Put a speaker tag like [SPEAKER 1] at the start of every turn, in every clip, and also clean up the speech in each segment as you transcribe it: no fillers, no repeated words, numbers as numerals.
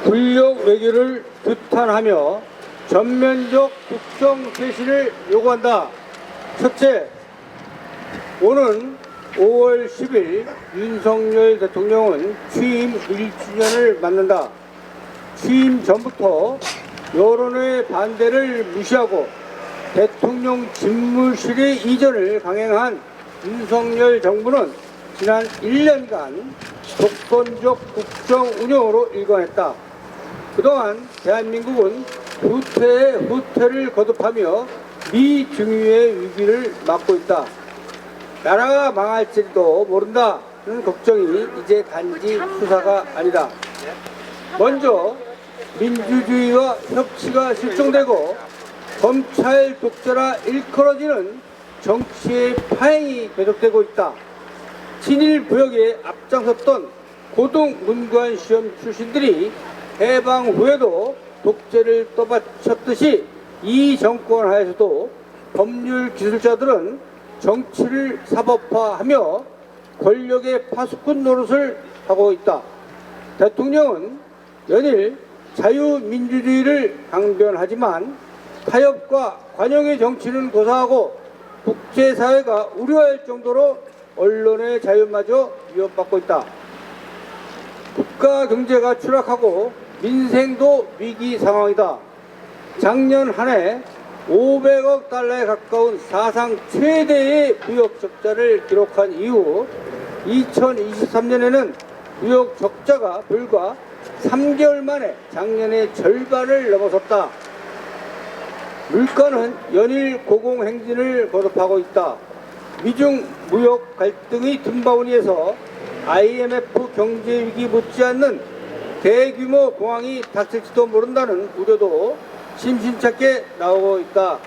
[SPEAKER 1] 군력 외교를 규탄하며 전면적 국정 쇄신을 요구한다. 첫째, 오는 5월 10일 윤석열 대통령은 취임 1주년을 맞는다. 취임 전부터 여론의 반대를 무시하고 대통령 집무실의 이전을 강행한 윤석열 정부는 지난 1년간 독선적 국정 운영으로 일관했다. 그동안 대한민국은 후퇴에 후퇴를 거듭하며 미중유의 위기를 맞고 있다. 나라가 망할지도 모른다는 걱정이 이제 단지 수사가 아니다. 먼저 민주주의와 협치가 실종되고 검찰 독재라 일컬어지는 정치의 파행이 계속되고 있다. 친일 부역에 앞장섰던 고등문관 시험 출신들이 해방 후에도 독재를 떠받쳤듯이 이 정권 하에서도 법률 기술자들은 정치를 사법화하며 권력의 파수꾼 노릇을 하고 있다. 대통령은 연일 자유민주주의를 강변하지만 타협과 관용의 정치는 고사하고 국제사회가 우려할 정도로 언론의 자유마저 위협받고 있다. 국가 경제가 추락하고 민생도 위기 상황이다. 작년 한 해 500억 달러에 가까운 사상 최대의 무역 적자를 기록한 이후 2023년에는 무역 적자가 불과 3개월 만에 작년의 절반을 넘어섰다. 물가는 연일 고공행진을 거듭하고 있다. 미중 무역 갈등의 등바구니에서 IMF 경제위기 못지않는 대규모 공황이 닥칠지도 모른다는 우려도 심심찮게 나오고 있다.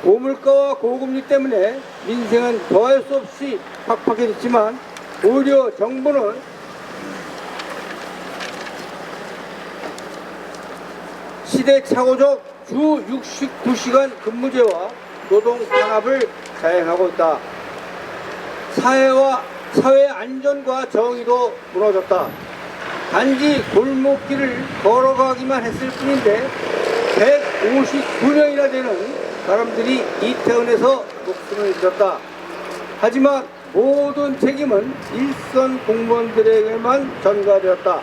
[SPEAKER 1] 고물가와 고금리 때문에 민생은 더할 수 없이 팍팍해졌지만 오히려 정부는 시대착오적 주 69시간 근무제와 노동 탄압을 자행하고 있다. 사회 안전과 정의도 무너졌다. 단지 골목길을 걸어가기만 했을 뿐인데 159명이나 되는 사람들이 이태원에서 목숨을 잃었다. 하지만 모든 책임은 일선 공무원들에게만 전가되었다.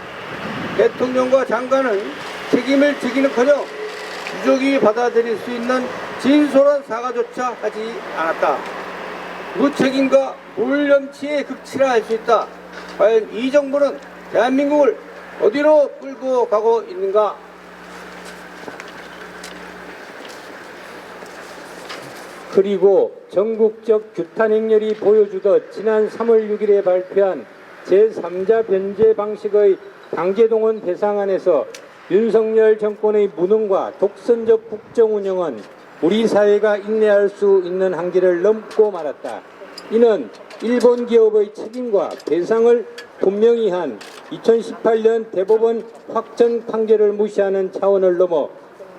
[SPEAKER 1] 대통령과 장관은 책임을 지기는커녕 유족이 받아들일 수 있는 진솔한 사과조차 하지 않았다. 무책임과 몰염치의 극치라 할 수 있다. 과연 이 정부는 대한민국을 어디로 끌고 가고 있는가?
[SPEAKER 2] 그리고 전국적 규탄 행렬이 보여주듯 지난 3월 6일에 발표한 제3자 변제 방식의 강제동원 배상안에서 윤석열 정권의 무능과 독선적 국정 운영은 우리 사회가 인내할 수 있는 한계를 넘고 말았다. 이는 일본 기업의 책임과 배상을 분명히 한 2018년 대법원 확정 판결을 무시하는 차원을 넘어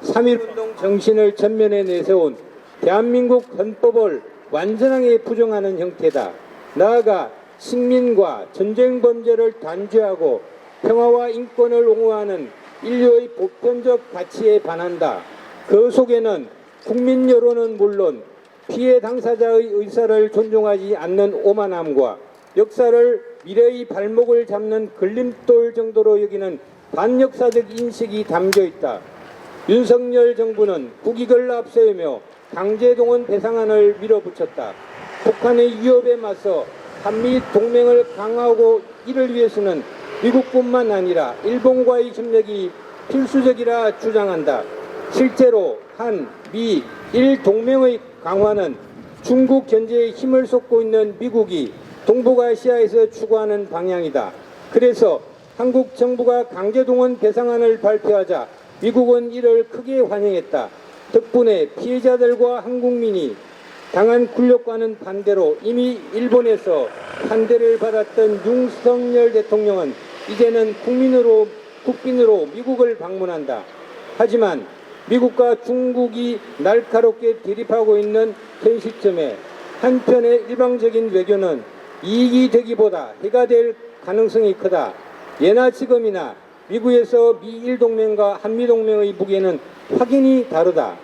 [SPEAKER 2] 3.1운동 정신을 전면에 내세운 대한민국 헌법을 완전하게 부정하는 형태다. 나아가 식민과 전쟁 범죄를 단죄하고 평화와 인권을 옹호하는 인류의 보편적 가치에 반한다. 그 속에는 국민 여론은 물론 피해 당사자의 의사를 존중하지 않는 오만함과 역사를 미래의 발목을 잡는 걸림돌 정도로 여기는 반역사적 인식이 담겨 있다. 윤석열 정부는 국익을 앞세우며 강제동원 배상안을 밀어붙였다. 북한의 위협에 맞서 한미 동맹을 강화하고 이를 위해서는 미국뿐만 아니라 일본과의 협력이 필수적이라 주장한다. 실제로 한, 미, 일 동맹의 강화는 중국 견제에 힘을 쏟고 있는 미국이 동북아시아에서 추구하는 방향이다. 그래서 한국 정부가 강제동원 배상안을 발표하자 미국은 이를 크게 환영했다. 덕분에 피해자들과 한국민이 당한 굴욕과는 반대로 이미 일본에서 환대를 받았던 윤석열 대통령은 이제는 국빈으로 미국을 방문한다. 하지만 미국과 중국이 날카롭게 대립하고 있는 현 시점에 한편의 일방적인 외교는 이익이 되기보다 해가 될 가능성이 크다. 예나 지금이나 미국에서 미일 동맹과 한미 동맹의 무게는 확연히 다르다.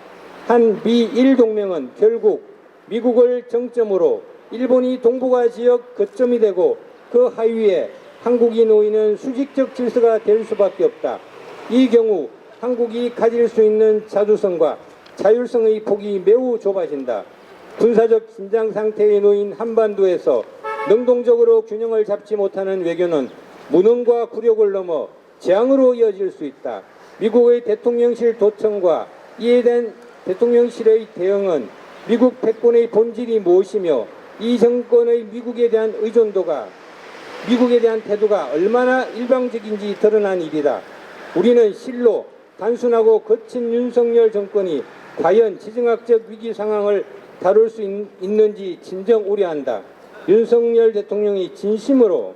[SPEAKER 2] 한 미일 동맹은 결국 미국을 정점으로 일본이 동북아 지역 거점이 되고 그 하위에 한국이 놓이는 수직적 질서가 될 수밖에 없다. 이 경우 한국이 가질 수 있는 자주성과 자율성의 폭이 매우 좁아진다. 군사적 긴장 상태에 놓인 한반도에서 능동적으로 균형을 잡지 못하는 외교는 무능과 굴욕을 넘어 재앙으로 이어질 수 있다. 미국의 대통령실 도청과 이에 대한 대통령실의 대응은 미국 패권의 본질이 무엇이며 이 정권의 미국에 대한 의존도가 미국에 대한 태도가 얼마나 일방적인지 드러난 일이다. 우리는 실로 단순하고 거친 윤석열 정권이 과연 지정학적 위기 상황을 다룰 수 있는지 진정 우려한다. 윤석열 대통령이 진심으로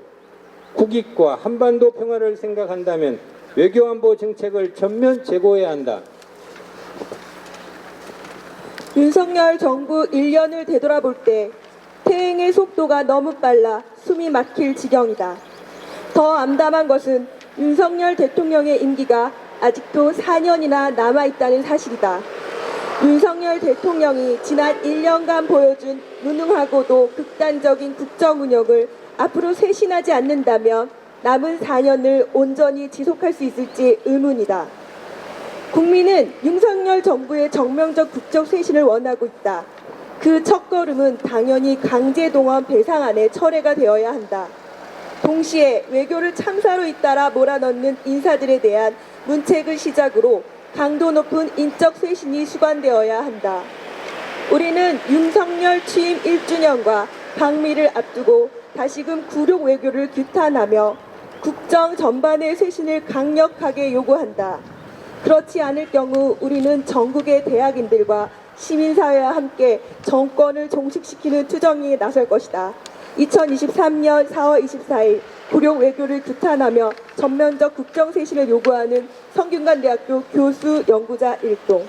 [SPEAKER 2] 국익과 한반도 평화를 생각한다면 외교안보 정책을 전면 재고해야 한다.
[SPEAKER 3] 윤석열 정부 1년을 되돌아볼 때 퇴행의 속도가 너무 빨라 숨이 막힐 지경이다. 더 암담한 것은 윤석열 대통령의 임기가 아직도 4년이나 남아있다는 사실이다. 윤석열 대통령이 지난 1년간 보여준 무능하고도 극단적인 국정 운영을 앞으로 쇄신하지 않는다면 남은 4년을 온전히 지속할 수 있을지 의문이다. 국민은 윤석열 정부의 정명적 국정 쇄신을 원하고 있다. 그 첫걸음은 당연히 강제동원 배상안의 철회가 되어야 한다. 동시에 외교를 참사로 잇따라 몰아넣는 인사들에 대한 문책을 시작으로 강도 높은 인적 쇄신이 수반되어야 한다. 우리는 윤석열 취임 1주년과 방미를 앞두고 다시금 굴욕 외교를 규탄하며 국정 전반의 쇄신을 강력하게 요구한다. 그렇지 않을 경우 우리는 전국의 대학인들과 시민사회와 함께 정권을 종식시키는 투쟁에 나설 것이다. 2023년 4월 24일 굴욕 외교를 규탄하며 전면적 국정 쇄신을 요구하는 성균관대학교 교수 연구자 일동.